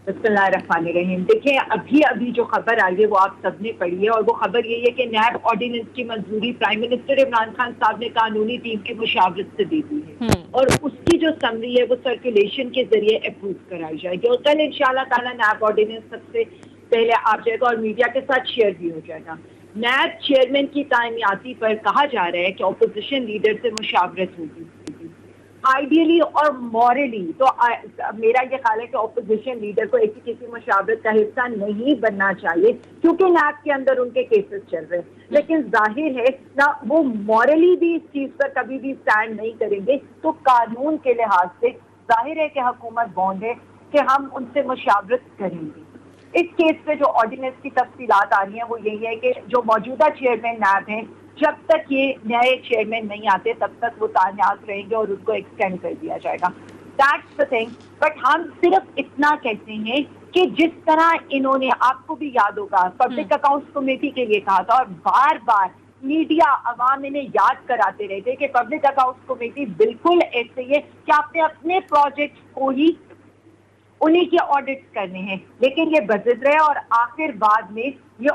बिस्मिल्लाहिर्रहमानिर्रहीम। देखिए, अभी अभी जो खबर आई है वो आप सबने पढ़ी है, और वो खबर यही है कि नैब ऑर्डिनेंस की मंजूरी प्राइम मिनिस्टर इमरान खान साहब ने कानूनी टीम की मुशावरत से दे दी है, और उसकी जो समरी है वो सर्कुलेशन के जरिए अप्रूव कराई जाएगी, और कल इंशाल्लाह ताला नैब ऑर्डिनेंस सबसे पहले आ जाएगा और मीडिया के साथ शेयर भी हो जाएगा। नैब चेयरमैन की तायनाती पर कहा जा रहा है कि अपोजिशन लीडर से मुशावरत होगी। आइडियली और मॉरली तो मेरा ये ख्याल है कि ऑपोजिशन लीडर को ऐसी किसी मुशावरत का हिस्सा नहीं बनना चाहिए, क्योंकि नैब के अंदर उनके केसेस चल रहे हैं। लेकिन जाहिर है ना, वो मॉरली भी इस चीज पर कभी भी स्टैंड नहीं करेंगे, तो कानून के लिहाज से जाहिर है कि हुकूमत बॉन्ड है कि हम उनसे मुशावरत करेंगे। इस केस पे जो ऑर्डिनेंस की तफसीलात आ रही हैं वो यही है कि जो मौजूदा चेयरमैन नैब हैं, जब तक ये नए चेयरमैन नहीं आते तब तक वो तायनात रहेंगे और उनको एक्सटेंड कर दिया जाएगा। That's the thing. बट हम सिर्फ इतना कहते हैं कि जिस तरह इन्होंने, आपको भी याद होगा, पब्लिक अकाउंट्स कमेटी के लिए कहा था, और बार बार मीडिया अवाम इन्हें याद कराते रहे थे कि पब्लिक अकाउंट्स कमेटी बिल्कुल ऐसे ही है कि आपने अपने प्रोजेक्ट को ही उन्हीं के ऑडिट करने हैं, लेकिन ये बजट रहे और आखिर बाद में ये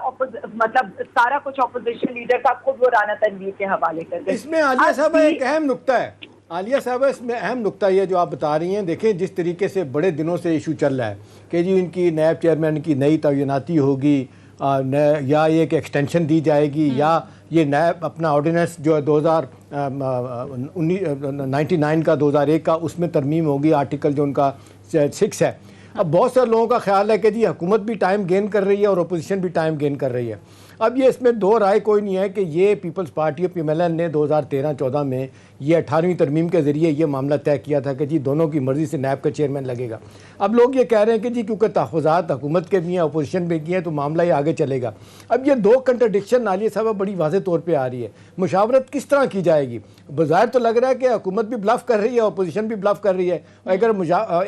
मतलब सारा कुछ ऑपोजिशन लीडर का खुद वो राना तनवीर के हवाले कर दे। इसमें आलिया साहब एक अहम नुक्ता है, आलिया साहब इसमें अहम नुक्ता ये जो आप बता रही हैं, देखें जिस तरीके से बड़े दिनों से इशू चल रहा है कि जी इनकी नैब चेयरमैन की नई तैनाती होगी, या ये कि एक्सटेंशन दी जाएगी, या ये नैब अपना ऑर्डिनेंस जो है 1999 का 2001 का उसमें तरमीम होगी, आर्टिकल जो उनका 6 है। अब बहुत सारे लोगों का ख्याल है कि जी हुकूमत भी टाइम गेन कर रही है और अपोजिशन भी टाइम गेन कर रही है। अब ये इसमें दो राय कोई नहीं है कि ये पीपल्स पार्टी ऑफ PMLN ने 2013-14 में ये 18वीं तरमीम के ज़रिए ये मामला तय किया था कि जी दोनों की मर्ज़ी से नैब का चेयरमैन लगेगा। अब लोग ये कह रहे हैं कि जी क्योंकि तहफ़्फ़ुज़ात हुकूमत के भी हैं, अपोजिशन भी की हैं, तो मामला ये आगे चलेगा। अब ये दो कंट्रडिक्शन नालिया साहब बड़ी वाज़ेह तौर पर आ रही है। मुशावरत किस तरह की जाएगी? बज़ाहिर तो लग रहा है कि हुकूमत भी ब्लफ कर रही है, अपोजिशन भी ब्लफ कर रही है। अगर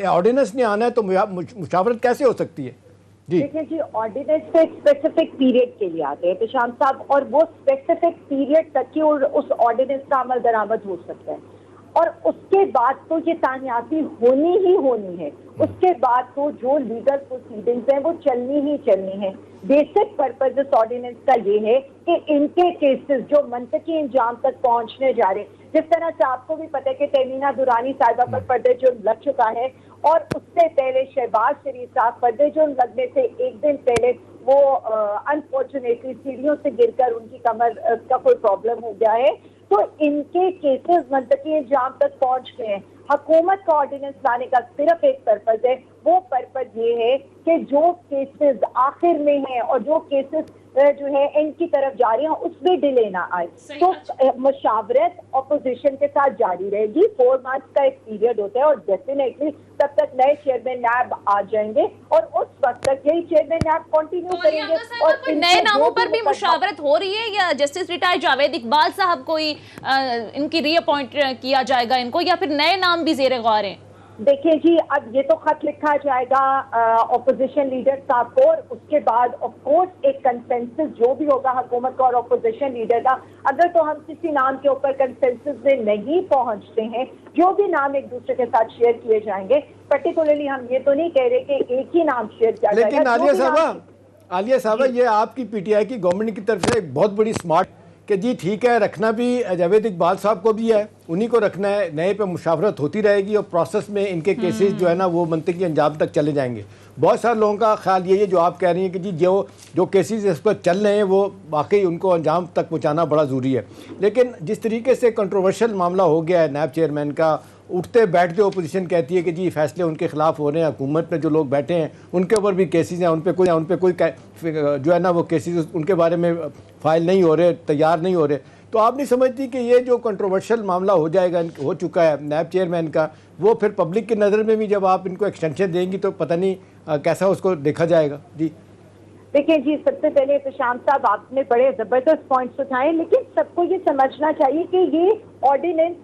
ऑर्डिनेंस नहीं आना है तो मुशावरत कैसे हो सकती है? देखिए जी, ऑर्डिनेंस तो एक स्पेसिफिक पीरियड के लिए आते हैं पेशाम साहब, और वो स्पेसिफिक पीरियड तक की और उस ऑर्डिनेंस का अमल दरामद हो सकता है, और उसके बाद तो ये तायनाती होनी ही होनी है। उसके बाद तो जो लीगल प्रोसीडिंग्स हैं वो चलनी ही चलनी है। बेसिक पर्पज इस ऑर्डिनेंस का ये है कि इनके केसेस जो मंतकी इंजाम तक पहुंचने जा रहे हैं, जिस तरह से आपको भी पता है कि तहमीना दुरानी साहिबा पर पर्दे जुर्म लग चुका है, और उससे पहले शहबाज शरीफ साहब पर्दे जुर्म लगने से एक दिन पहले वो अनफॉर्चुनेटली सीढ़ियों से गिरकर उनकी कमर का कोई प्रॉब्लम हो गया है, तो इनके केसेस मंतकी इंजाम तक पहुंच गए हैं। हुकूमत का ऑर्डिनेंस लाने का सिर्फ एक पर्पज है, वो पर्पज ये है कि जो केसेस आखिर में हैं और जो केसेस जो है इनकी तरफ जा रही है उसमें डिले ना आए। तो मुशावरत अपोजिशन के साथ जारी रहेगी। 4 मार्च का एक पीरियड होता है, और डेफिनेटली तब तक नए चेयरमैन नैब आ जाएंगे और उस वक्त तक यही चेयरमैन नैब कंटिन्यू करेंगे। और नए नामों पर भी मुशावरत हो रही है, या जस्टिस रिटायर्ड जावेद इकबाल साहब को ही इनकी रीअपॉइंट किया जाएगा इनको, या फिर नए नाम भी ज़ेरे गौर हैं? देखिए जी, अब ये तो खत लिखा जाएगा ऑपोजिशन लीडर साहब को, और उसके बाद ऑफ कोर्स एक कंसेंसस जो भी होगा हुकूमत का और ऑपोजिशन लीडर का, अगर तो हम किसी नाम के ऊपर कंसेंसस में नहीं पहुंचते हैं, जो भी नाम एक दूसरे के साथ शेयर किए जाएंगे, पर्टिकुलरली हम ये तो नहीं कह रहे कि एक ही नाम शेयर किया जाएगा। लेकिन आलिया साहबा ये आपकी PTI की गवर्नमेंट की तरफ से एक बहुत बड़ी स्मार्ट कि जी ठीक है, रखना भी जावेद इकबाल साहब को भी है, उन्हीं को रखना है, नए पे मुशावरत होती रहेगी और प्रोसेस में इनके केसेस जो है ना वो मंतकी अंजाम तक चले जाएंगे। बहुत सारे लोगों का ख्याल ये है जो आप कह रही हैं कि जी जो केसेस इस पर चल रहे हैं वो वाकई उनको अंजाम तक पहुँचाना बड़ा ज़रूरी है। लेकिन जिस तरीके से कंट्रोवर्शियल मामला हो गया है नैब चेयरमैन का, उठते बैठते अपोजिशन कहती है कि जी फैसले उनके खिलाफ हो रहे हैं, हुकूमत में जो लोग बैठे हैं उनके ऊपर भी केसेस हैं, उन पर कोई जो है ना वो केसेस उनके बारे में फाइल नहीं हो रहे, तैयार नहीं हो रहे। तो आप नहीं समझती कि ये जो कंट्रोवर्शियल मामला हो चुका है नैब चेयरमैन का, वो फिर पब्लिक की नज़र में भी जब आप इनको एक्सटेंशन देंगी तो पता नहीं कैसा उसको देखा जाएगा? जी देखिए जी, सबसे पहले प्रशांत साहब आपने बड़े जबरदस्त पॉइंट्स उठाए, लेकिन सबको ये समझना चाहिए कि ये ऑर्डिनेंस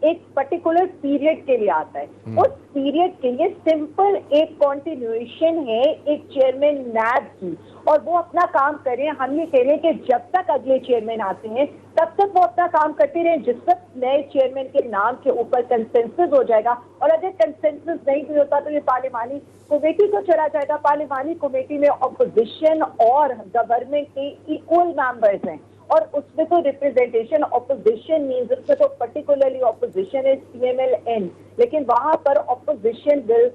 एक पर्टिकुलर पीरियड के लिए आता है। उस पीरियड के लिए सिंपल एक कॉन्टिन्यूएशन है एक चेयरमैन नैब की, और वो अपना काम करें। हम ये कह रहे हैं कि जब तक अगले चेयरमैन आते हैं तब तक वो अपना काम करते रहे। जिस वक्त नए चेयरमैन के नाम के ऊपर कंसेंसस हो जाएगा, और अगर कंसेंसस नहीं भी होता तो ये पार्लिमानी कमेटी को चला जाएगा। पार्लिमानी कमेटी में ऑपोजिशन और गवर्नमेंट के इक्वल मेंबर्स हैं, और उसमें तो रिप्रेजेंटेशन ऑपोजिशन मीन्स उसमें तो पर्टिकुलरली ऑपोजिशन है CMLN, लेकिन वहां पर ऑपोजिशन बिल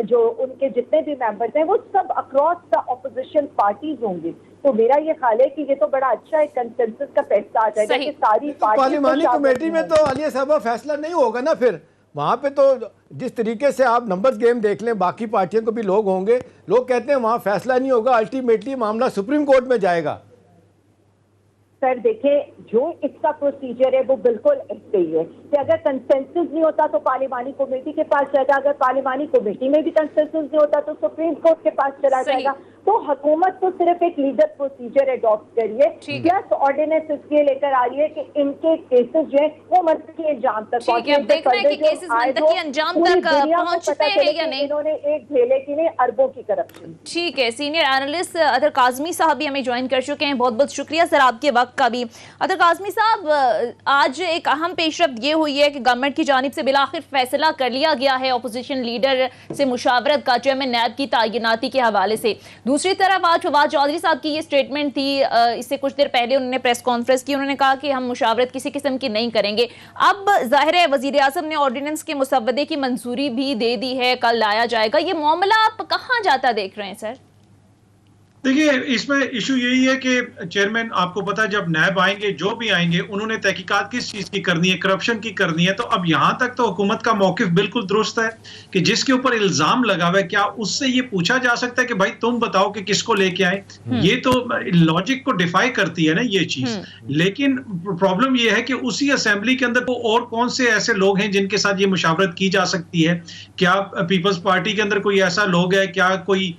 जो उनके जितने भी मेंबर्स हैं वो सब अक्रॉस द ऑपोजिशन पार्टीज होंगे। तो मेरा ये ख्याल है कि ये तो बड़ा अच्छा एक कंसेंसस का फैसला आ जाएगा कि सारी पार्लिमानी कमेटी में तो आलिया साहबा फैसला नहीं होगा ना, फिर वहाँ पे तो जिस तरीके से आप नंबर्स गेम देख लें, बाकी पार्टियों को भी लोग होंगे, लोग कहते हैं वहाँ फैसला नहीं होगा, अल्टीमेटली मामला सुप्रीम कोर्ट में जाएगा। सर देखिए, जो इसका प्रोसीजर है वो बिल्कुल ऐसे ही है कि अगर कंसेंसस नहीं होता तो पार्लिमानी कमेटी के पास जाएगा, अगर पार्लिमानी कमेटी में भी कंसेंसस नहीं होता तो सुप्रीम कोर्ट के पास चला जाएगा। तो हुकूमत तो सिर्फ एक लीगल प्रोसीजर अडॉप्ट करिए, प्लस ऑर्डिनेंस इसलिए लेकर आ रही है कि इनके केसेस जो है वो मंतकी अंजाम तक पहुंचे। इन्होंने एक ढेले की नहीं अरबों की करप्शन। ठीक है, सीनियर एनालिस्ट अतर काज़मी साहब भी हमें ज्वाइन कर चुके हैं। बहुत बहुत शुक्रिया सर आपके वक्त का भी। अतर काज़मी साहब, आज एक अहम पेशरफ्त ये हुई है कि गवर्नमेंट की जानिब से बिलाखिर फैसला कर लिया गया है अपोजिशन लीडर से मुशावरत का, चेयरमैन नैब की तैनाती के हवाले से। दूसरी तरफ आज फवाद चौधरी साहब की ये स्टेटमेंट थी, इससे कुछ देर पहले उन्होंने प्रेस कॉन्फ्रेंस की, उन्होंने कहा कि हम मुशावरत किसी किस्म की नहीं करेंगे। अब जाहिर है वजीर आज़म ने ऑर्डिनेंस के मुसव्वदे की मंजूरी भी दे दी है, कल लाया जाएगा। ये मामला आप कहाँ जाता देख रहे हैं सर? देखिए, इसमें इशू यही है कि चेयरमैन, आपको पता है जब नैब आएंगे, जो भी आएंगे, उन्होंने तहकीकात किस चीज की करनी है, करप्शन की करनी है। तो अब यहां तक तो हुकूमत का मौकिफ बिल्कुल दुरुस्त है कि जिसके ऊपर इल्जाम लगा हुआ है, क्या उससे ये पूछा जा सकता है कि भाई तुम बताओ कि किसको लेके आए? ये तो लॉजिक को डिफाई करती है ना ये चीज। लेकिन प्रॉब्लम ये है कि उसी असेंबली के अंदर और कौन से ऐसे लोग हैं जिनके साथ ये मुशावरत की जा सकती है? क्या पीपल्स पार्टी के अंदर कोई ऐसा लोग है? क्या कोई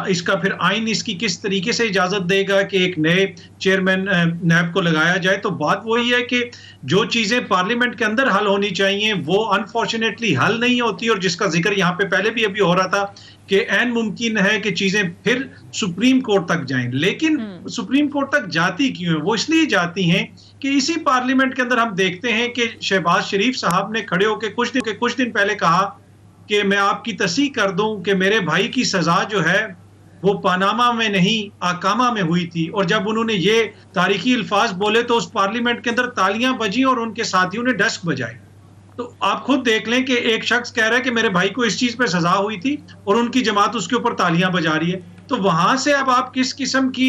इसका फिर आइन इसकी किस तरीके से इजाजत देगा कि एक नए चेयरमैन नैब को लगाया जाए? तो बात वही है कि जो चीजें पार्लियामेंट के अंदर हल होनी चाहिए वो अनफॉर्चुनेटली हल नहीं होती, और जिसका जिक्र यहाँ पे पहले भी अभी हो रहा था कि ऐन मुमकिन है कि चीजें फिर सुप्रीम कोर्ट तक जाएं। लेकिन सुप्रीम कोर्ट तक जाती क्यों है? वो इसलिए जाती हैं कि इसी पार्लियामेंट के अंदर हम देखते हैं कि शहबाज शरीफ साहब ने खड़े होकर कुछ दिन पहले कहा कि मैं आपकी तस्दीक कर दूं कि मेरे भाई की सजा जो है वो पनामा में नहीं आकामा में हुई थी। और जब उन्होंने ये तारीखी अल्फाज बोले तो उस पार्लियामेंट के अंदर तालियां बजी और उनके साथियों ने डस्क बजाए। तो आप खुद देख लें कि एक शख्स कह रहा है कि मेरे भाई को इस चीज पे सजा हुई थी और उनकी जमात उसके ऊपर तालियां बजा रही है। तो वहां से अब आप किस किस्म की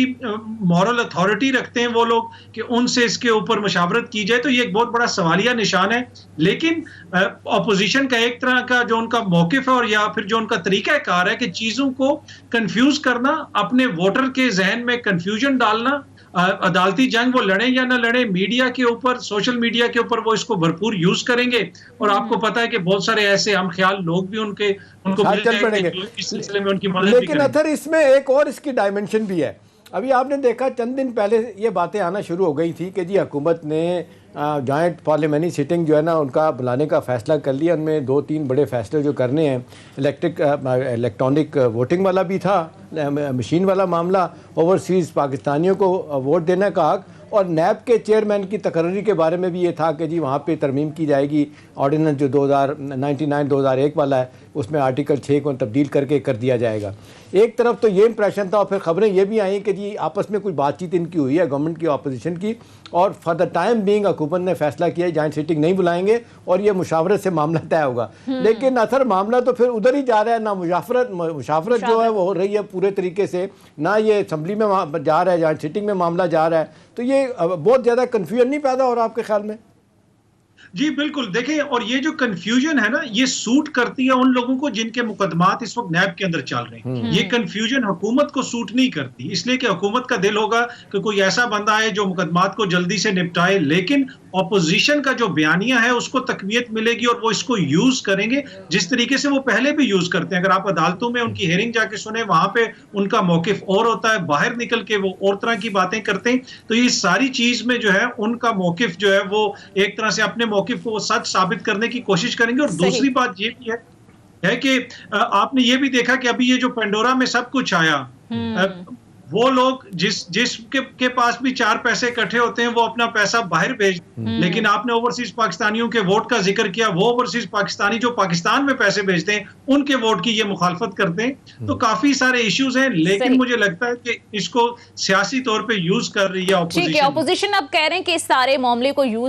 मॉरल अथॉरिटी रखते हैं वो लोग कि उनसे इसके ऊपर मुशावरत की जाए? तो ये एक बहुत बड़ा सवालिया निशान है। लेकिन अपोजिशन का एक तरह का जो उनका मौकिफ है और या फिर जो उनका तरीकाकार है कि चीजों को कंफ्यूज करना, अपने वोटर के जहन में कंफ्यूजन डालना, अदालती जंग वो लड़े या ना लड़े, मीडिया के ऊपर, सोशल मीडिया के ऊपर वो इसको भरपूर यूज करेंगे। और आपको पता है कि बहुत सारे ऐसे हम ख्याल लोग भी उनको मिल जाएंगे इस सिलसिले में उनकी मदद भी करेंगे। लेकिन अथर इसमें एक और इसकी डायमेंशन भी है। अभी आपने देखा चंद दिन पहले ये बातें आना शुरू हो गई थी कि जी हुकूमत ने जॉइंट पार्लियामेंट्री सिटिंग जो है ना उनका बुलाने का फ़ैसला कर लिया। उनमें 2-3 बड़े फैसले जो करने हैं, इलेक्ट्रॉनिक वोटिंग वाला भी था, मशीन वाला मामला, ओवरसीज़ पाकिस्तानियों को वोट देने का हक, और नैब के चेयरमैन की तकर्री के बारे में भी ये था कि जी वहाँ पे तरमीम की जाएगी। ऑर्डिनेंस जो 2001 वाला है उसमें आर्टिकल 6 को तब्दील करके कर दिया जाएगा। एक तरफ तो ये इंप्रेशन था और फिर ख़बरें ये भी आई कि जी आपस में कुछ बातचीत इनकी हुई है गवर्नमेंट की अपोजिशन की, और फॉर द टाइम बीइंग हुकूमत ने फैसला किया जॉइंट सिटिंग नहीं बुलाएंगे और ये मुशावरत से मामला तय होगा। लेकिन अथर मामला तो फिर उधर ही जा रहा है, ना मुशावरत जो है वो हो रही है पूरे तरीके से, ना ये असम्बली में जा रहा है, जॉइंट सिटिंग में मामला जा रहा है। तो ये बहुत ज़्यादा कन्फ्यूजन नहीं पैदा हो रहा आपके ख्याल में? जी बिल्कुल, देखिए, और ये जो कंफ्यूजन है ना ये सूट करती है उन लोगों को जिनके मुकदमात इस वक्त नैब के अंदर चल रहे हैं। ये कंफ्यूजन हुकूमत को सूट नहीं करती, इसलिए कि हुकूमत का दिल होगा कि कोई ऐसा बंदा है जो मुकदमात को जल्दी से निपटाए, लेकिन ऑपोजिशन का जो बयानिया है उसको तकवीयत मिलेगी और वो इसको यूज करेंगे जिस तरीके से वो पहले भी यूज करते हैं। अगर आप अदालतों में उनकी हेयरिंग जाके सुने, वहां पे उनका मौकिफ और होता है, बाहर निकल के वो और तरह की बातें करते हैं। तो ये सारी चीज में जो है उनका मौकिफ जो है वो एक तरह से अपने मौकिफ को वो सच साबित करने की कोशिश करेंगे। और सही। दूसरी बात ये भी है कि आपने ये भी देखा कि अभी ये जो पेंडोरा में सब कुछ आया, वो लोग जिसके पास भी 4 पैसे इकट्ठे होते हैं वो अपना पैसा बाहर भेज, लेकिन आपने ओवरसीज पाकिस्तानियों के वोट का जिक्र किया, वो ओवरसीज पाकिस्तानी जो पाकिस्तान में पैसे भेजते हैं उनके वोट की ये मुखालफत करते हैं। तो काफी सारे इश्यूज हैं, लेकिन मुझे लगता है कि इसको सियासी तौर पे यूज कर रही है ठीक है, ऑपोजिशन। ऑपोजिशन अब कह रहे हैं कि इस सारे मामले को यूज